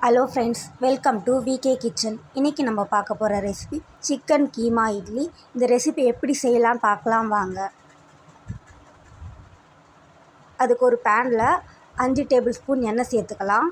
Hello friends, welcome to VK kitchen. இன்றைக்கி நம்ம பார்க்க போகிற ரெசிபி சிக்கன் கீமா இட்லி. இந்த ரெசிபி எப்படி செய்யலான்னு பார்க்கலாம் வாங்க. அதுக்கு ஒரு பேனில் 5 டேபிள் ஸ்பூன் எண்ணெய் சேர்த்துக்கலாம்.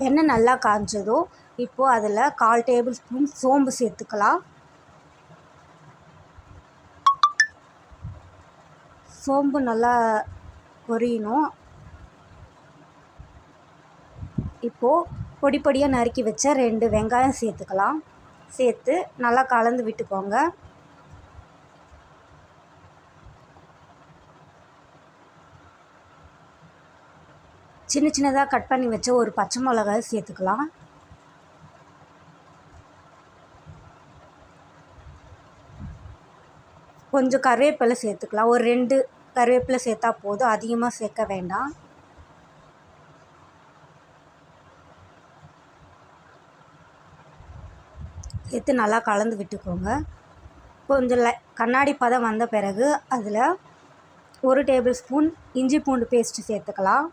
எண்ணெய் நல்லா காஞ்சதோ இப்போது அதில் 1/4 டேபிள் ஸ்பூன் சோம்பு சேர்த்துக்கலாம். சோம்பு நல்லா பொரியணும். இப்போது பொடி பொடியாக நறுக்கி வச்ச 2 வெங்காயம் சேர்த்துக்கலாம். சேர்த்து நல்லா கலந்து விட்டுக்கோங்க. சின்ன சின்னதாக கட் பண்ணி வச்ச ஒரு பச்சை மிளகாய் சேர்த்துக்கலாம். கொஞ்சம் கருவேப்பிலை சேர்த்துக்கலாம். ஒரு 2 கருவேப்பிலை சேர்த்தா போதும், அதிகமாக சேர்க்க வேண்டாம். சேர்த்து நல்லா கலந்து விட்டுக்கோங்க. கொஞ்சம் கண்ணாடி பதம் வந்த பிறகு அதில் 1 டேபிள் ஸ்பூன் இஞ்சி பூண்டு பேஸ்ட்டு சேர்த்துக்கலாம்.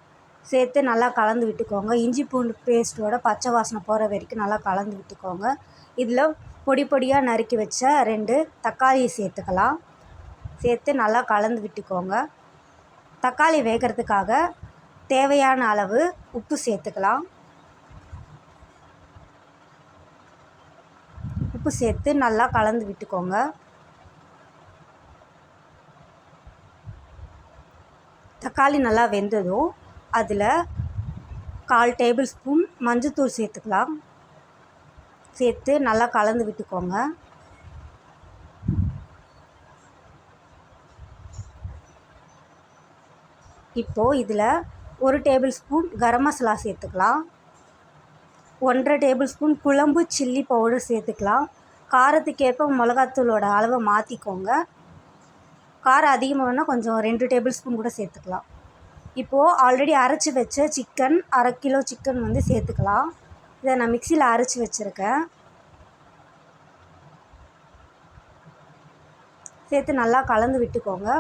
சேர்த்து நல்லா கலந்து விட்டுக்கோங்க. இஞ்சி பூண்டு பேஸ்ட்டோட பச்சை வாசனை போகிற வரைக்கும் நல்லா கலந்து விட்டுக்கோங்க. இதில் பொடி பொடியாக நறுக்கி வச்ச 2 தக்காளி சேர்த்துக்கலாம். சேர்த்து நல்லா கலந்து விட்டுக்கோங்க. தக்காளி வேகிறதுக்காக தேவையான அளவு உப்பு சேர்த்துக்கலாம். உப்பு சேர்த்து நல்லா கலந்து விட்டுக்கோங்க. தக்காளி நல்லா வெந்ததும் அதில் 1/4 டேபிள் ஸ்பூன் மஞ்சள்தூள் சேர்த்துக்கலாம். சேர்த்து நல்லா கலந்து விட்டுக்கோங்க. இப்போது இதில் 1 டேபிள் ஸ்பூன் கரம் மசாலா சேர்த்துக்கலாம். 1/2 டேபிள் ஸ்பூன் குழம்பு சில்லி பவுடர் சேர்த்துக்கலாம். காரத்துக்கேற்ப மிளகாத்தூளோட அளவை மாற்றிக்கோங்க. காரம் அதிகமாக வேணால் கொஞ்சம் 2 டேபிள் ஸ்பூன் கூட சேர்த்துக்கலாம். இப்போது ஆல்ரெடி அரைச்சி வச்ச சிக்கன் 1/2 கிலோ சிக்கன் சேர்த்துக்கலாம். இதை நான் மிக்சியில் அரைச்சி வச்சுருக்கேன். சேர்த்து நல்லா கலந்து விட்டுக்கோங்க.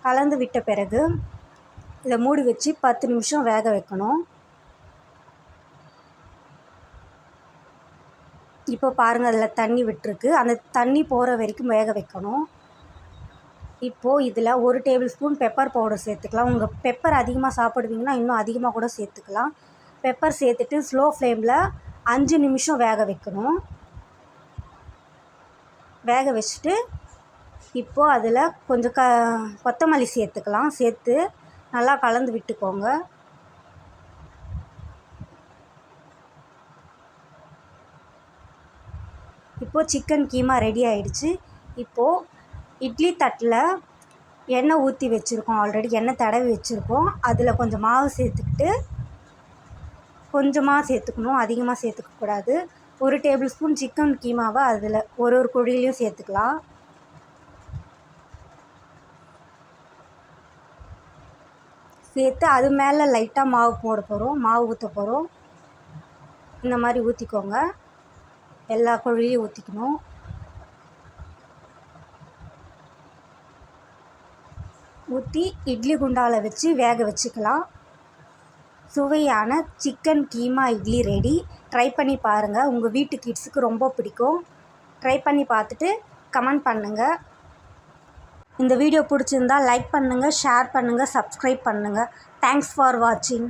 கலந்து விட்ட பிறகு இதை மூடி வச்சு 10 நிமிஷம் வேக வைக்கணும். இப்போ பாருங்கள், அதில் தண்ணி விட்டுருக்கு. அந்த தண்ணி போகிற வரைக்கும் வேக வைக்கணும். இப்போது இதில் 1 டேபிள் ஸ்பூன் பெப்பர் பவுடர் சேர்த்துக்கலாம். உங்கள் பெப்பர் அதிகமாக சாப்பிடுவீங்கன்னா இன்னும் அதிகமாக கூட சேர்த்துக்கலாம். பெப்பர் சேர்த்துட்டு ஸ்லோ ஃப்ளேமில் 5 நிமிஷம் வேக வைக்கணும். வேக வச்சுட்டு இப்போது அதில் கொஞ்சம் கொத்தமல்லி சேர்த்துக்கலாம். சேர்த்து நல்லா கலந்து விட்டுக்கோங்க. இப்போது சிக்கன் கீமா ரெடி ஆகிடுச்சு. இப்போது இட்லி தட்டில் எண்ணெய் ஊற்றி வச்சுருக்கோம். ஆல்ரெடி எண்ணெய் தடவி வச்சுருக்கோம். அதில் கொஞ்சம் மாவு சேர்த்துக்கிட்டு கொஞ்சமாக சேர்த்துக்கணும், அதிகமாக சேர்த்துக்கக்கூடாது. 1 டேபிள் ஸ்பூன் சிக்கன் கீமாவை அதில் ஒரு குழியிலையும் சேர்த்துக்கலாம். சேர்த்து அது மேலே லைட்டாக மாவு ஊற்ற போகிறோம். இந்த மாதிரி ஊற்றிக்கோங்க. எல்லா குழியிலையும் ஊற்றிக்கணும். ஊற்றி இட்லி குண்டாவில் வச்சு வேக வச்சுக்கலாம். சுவையான chicken keema idli ready. Try பண்ணி பாருங்கள். உங்கள் வீட்டு கிட்ஸுக்கு ரொம்ப பிடிக்கும். ட்ரை பண்ணி பார்த்துட்டு கமெண்ட் பண்ணுங்கள். இந்த வீடியோ பிடிச்சிருந்தால் லைக் பண்ணுங்கள், ஷேர் பண்ணுங்கள், சப்ஸ்கிரைப் பண்ணுங்கள். தேங்க்ஸ் ஃபார் வாட்சிங்.